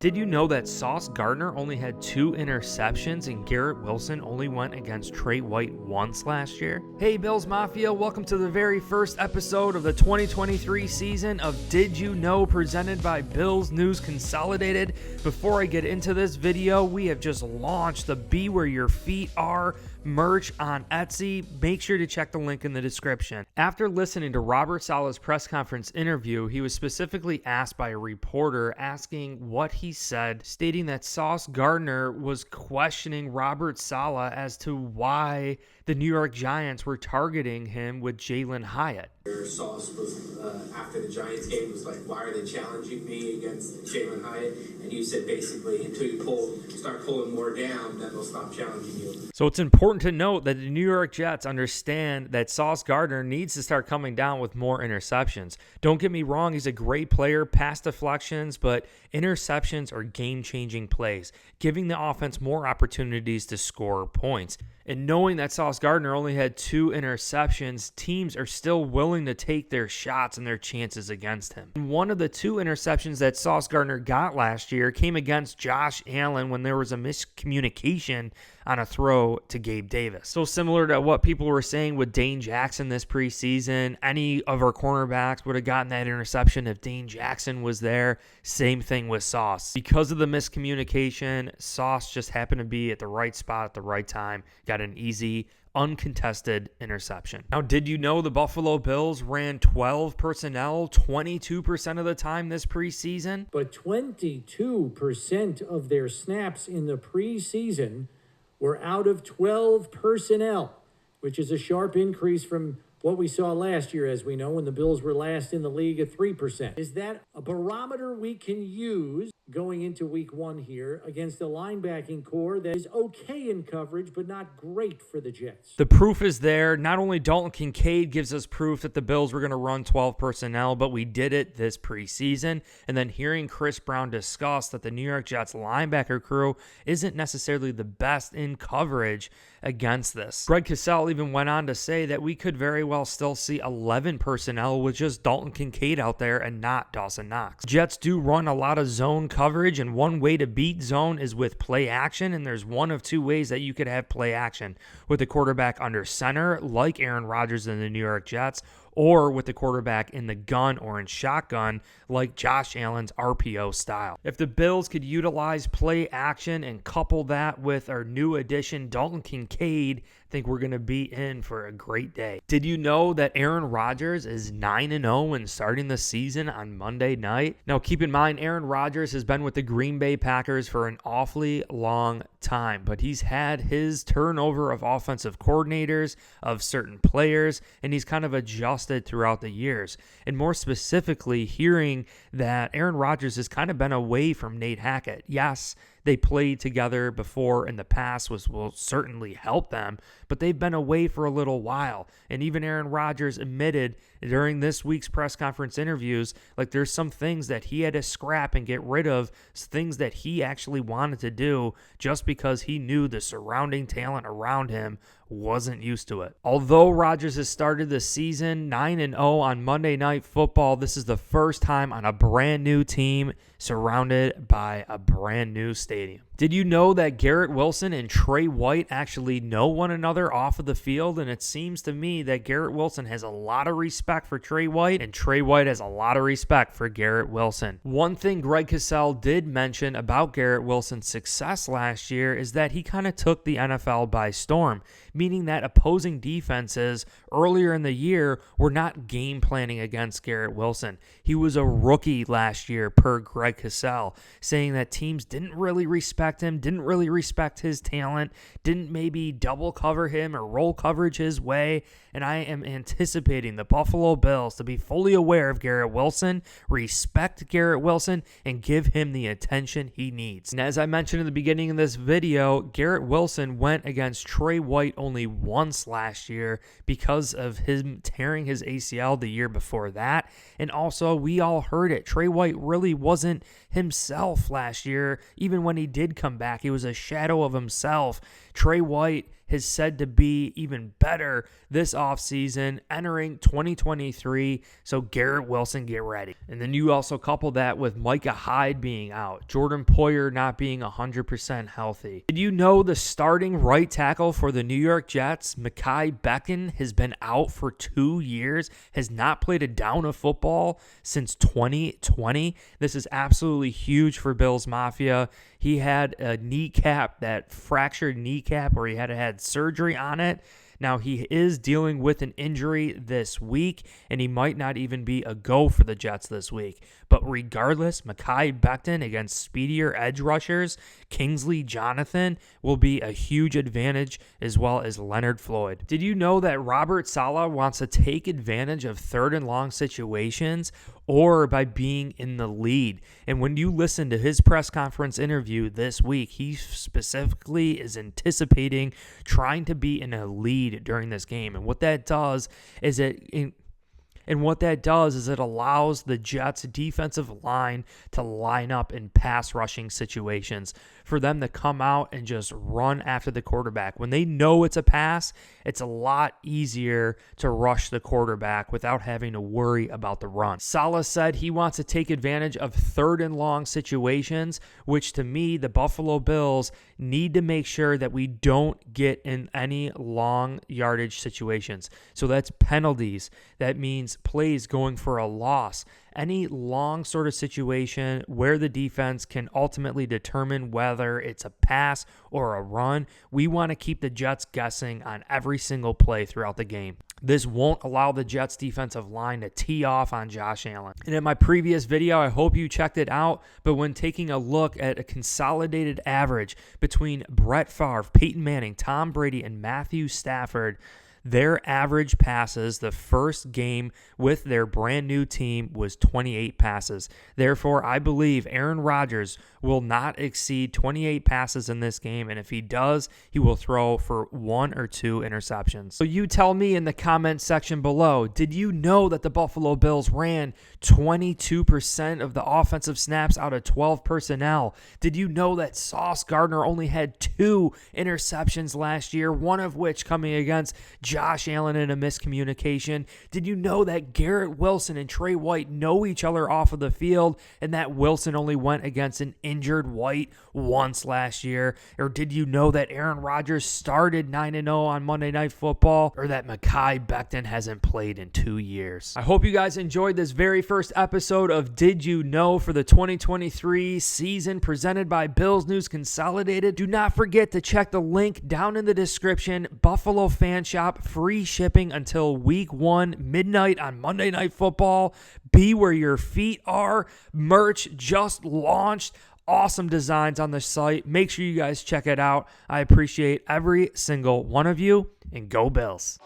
Did you know that Sauce Gardner only had 2 interceptions and Garrett Wilson only went against Trey White once last year? Hey Bills Mafia, welcome to the very first episode of the 2023 season of Did You Know, presented by Bills News Consolidated. Before I get into this video, we have just launched the Be Where Your Feet Are merch on Etsy. Make sure to check the link in the description. After listening to Robert Salas' press conference interview, he was specifically asked by a reporter asking what he said, stating that Sauce Gardner was questioning Robert Saleh as to why the New York Giants were targeting him with Jalen Hyatt. Sauce was, after the Giants game, was like, why are they challenging me against Jalen Hyatt? And you said basically, until you start pulling more down, then they'll stop challenging you. So it's important to note that the New York Jets understand that Sauce Gardner needs to start coming down with more interceptions. Don't get me wrong, he's a great player, pass deflections, but interceptions are game-changing plays, giving the offense more opportunities to score points. And knowing that Sauce Gardner only had 2 interceptions, teams are still willing to take their shots and their chances against him. And one of the 2 interceptions that Sauce Gardner got last year came against Josh Allen when there was a miscommunication on a throw to Gabe Davis. So similar to what people were saying with Dane Jackson this preseason, any of our cornerbacks would have gotten that interception if Dane Jackson was there. Same thing with Sauce. Because of the miscommunication, Sauce just happened to be at the right spot at the right time, got an easy, uncontested interception. Now, did you know the Buffalo Bills ran 12 personnel 22% of the time this preseason? But 22% of their snaps in the preseason were out of 12 personnel, which is a sharp increase from what we saw last year, as we know, when the Bills were last in the league at 3%. Is that a barometer we can use going into week 1 here against a linebacking core that is okay in coverage, but not great for the Jets? The proof is there. Not only Dalton Kincaid gives us proof that the Bills were going to run 12 personnel, but we did it this preseason. And then hearing Chris Brown discuss that the New York Jets linebacker crew isn't necessarily the best in coverage against this. Greg Cosell even went on to say that we could very well still see 11 personnel with just Dalton Kincaid out there and not Dawson Knox. Jets do run a lot of zone coverage, and one way to beat zone is with play action, and there's one of 2 ways that you could have play action: with the quarterback under center like Aaron Rodgers in the New York Jets, or with the quarterback in the gun or in shotgun like Josh Allen's RPO style. If the Bills could utilize play action and couple that with our new addition Dalton Kincaid, I think we're going to be in for a great day. Did you know that Aaron Rodgers is 9-0 when starting the season on Monday night? Now keep in mind, Aaron Rodgers has been with the Green Bay Packers for an awfully long time, but he's had his turnover of offensive coordinators, of certain players, and he's kind of adjusted throughout the years. And more specifically, hearing that Aaron Rodgers has kind of been away from Nate Hackett. Yes, they played together before in the past, which will certainly help them, but they've been away for a little while. And even Aaron Rodgers admitted during this week's press conference interviews, like there's some things that he had to scrap and get rid of, things that he actually wanted to do just because he knew the surrounding talent around him wasn't used to it. Although Rodgers has started the season 9-0 on Monday Night Football, this is the first time on a brand new team surrounded by a brand new stadium. Did you know that Garrett Wilson and Trey White actually know one another off of the field? And it seems to me that Garrett Wilson has a lot of respect for Trey White, and Trey White has a lot of respect for Garrett Wilson. One thing Greg Cosell did mention about Garrett Wilson's success last year is that he kind of took the NFL by storm, meaning that opposing defenses earlier in the year were not game planning against Garrett Wilson. He was a rookie last year, per Greg Cosell, saying that teams didn't really respect him, didn't really respect his talent, didn't maybe double cover him or roll coverage his way. And I am anticipating the Buffalo Bills to be fully aware of Garrett Wilson, respect Garrett Wilson, and give him the attention he needs. And as I mentioned in the beginning of this video, Garrett Wilson went against Trey White only once last year because of him tearing his ACL the year before that. And also, we all heard it. Trey White really wasn't himself last year. Even when he did come back, he was a shadow of himself. Trey White is said to be even better this offseason entering 2023. So Garrett Wilson, get ready. And then you also couple that with Micah Hyde being out, Jordan Poyer not being 100% healthy. Did you know the starting right tackle for the New York Jets, Makai Becken, has been out for 2 years, has not played a down of football since 2020? This is absolutely huge for Bills Mafia. He had a kneecap, that fractured kneecap, where he had surgery on it. Now, he is dealing with an injury this week, and he might not even be a go for the Jets this week. But regardless, Makai Becken against speedier edge rushers, Kingsley Jonathan, will be a huge advantage, as well as Leonard Floyd. Did you know that Robert Saleh wants to take advantage of 3rd and long situations or by being in the lead? And when you listen to his press conference interview this week, he specifically is anticipating trying to be in a lead during this game. And what that does is it allows the Jets defensive line to line up in pass rushing situations, for them to come out and just run after the quarterback. When they know it's a pass, it's a lot easier to rush the quarterback without having to worry about the run. Salas said he wants to take advantage of 3rd and long situations, which to me, the Buffalo Bills need to make sure that we don't get in any long yardage situations. So that's penalties. That means plays going for a loss. Any long sort of situation where the defense can ultimately determine whether it's a pass or a run, we want to keep the Jets guessing on every single play throughout the game. This won't allow the Jets defensive line to tee off on Josh Allen. And in my previous video, I hope you checked it out, but when taking a look at a consolidated average between Brett Favre, Peyton Manning, Tom Brady, and Matthew Stafford, their average passes the first game with their brand new team was 28 passes. Therefore, I believe Aaron Rodgers will not exceed 28 passes in this game, and if he does, he will throw for 1 or 2 interceptions. So you tell me in the comment section below, did you know that the Buffalo Bills ran 22% of the offensive snaps out of 12 personnel? Did you know that Sauce Gardner only had 2 interceptions last year, one of which coming against Josh Allen in a miscommunication? Did you know that Garrett Wilson and Trey White know each other off of the field, and that Wilson only went against an injured White once last year? Or did you know that Aaron Rodgers started 9-0 on Monday Night Football? Or that Makai Becken hasn't played in 2 years? I hope you guys enjoyed this very first episode of Did You Know for the 2023 season, presented by Bills News Consolidated. Do not forget to check the link down in the description. Buffalo Fan Shop, free shipping until week 1, midnight on Monday Night Football. Be where your feet are. Merch just launched. Awesome designs on the site. Make sure you guys check it out. I appreciate every single one of you, and go Bills.